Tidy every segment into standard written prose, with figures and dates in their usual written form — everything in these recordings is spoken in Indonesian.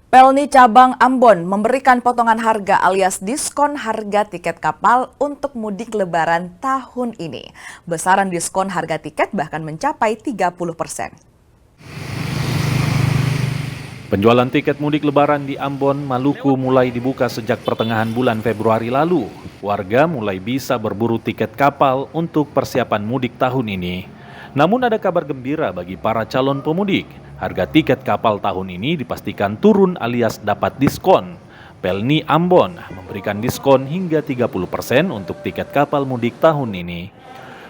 Pelni Cabang Ambon memberikan potongan harga alias diskon harga tiket kapal untuk mudik lebaran tahun ini. Besaran diskon harga tiket bahkan mencapai 30%. Penjualan tiket mudik lebaran di Ambon, Maluku mulai dibuka sejak pertengahan bulan Februari lalu. Warga mulai bisa berburu tiket kapal untuk persiapan mudik tahun ini. Namun ada kabar gembira bagi para calon pemudik. Harga tiket kapal tahun ini dipastikan turun alias dapat diskon. Pelni Ambon memberikan diskon hingga 30% untuk tiket kapal mudik tahun ini.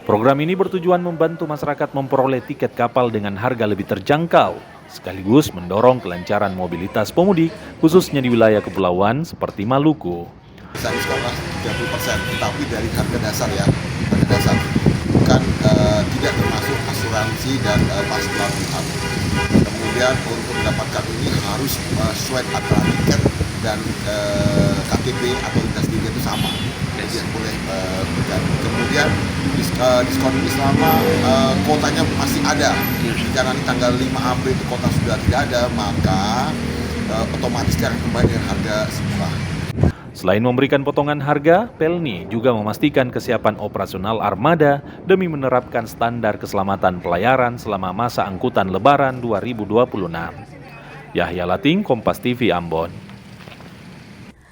Program ini bertujuan membantu masyarakat memperoleh tiket kapal dengan harga lebih terjangkau, sekaligus mendorong kelancaran mobilitas pemudik, khususnya di wilayah kepulauan seperti Maluku. Bisa diskon 30%, tetapi dari harga dasar ya, harga dasar. Bukan tidak termasuk asuransi dan pas pelabuhan. Kemudian untuk mendapatkan ini harus swipe antara tiket dan KTP atau identitas itu sama. Jadi yang boleh berganti. Kemudian diskon ini selama kuotanya masih ada. Jika nanti tanggal 5 April itu kuota sudah tidak ada, maka otomatis akan kembali dengan harga semula. Selain memberikan potongan harga, Pelni juga memastikan kesiapan operasional armada demi menerapkan standar keselamatan pelayaran selama masa angkutan Lebaran 2026. Yahya Lating, Kompas TV Ambon.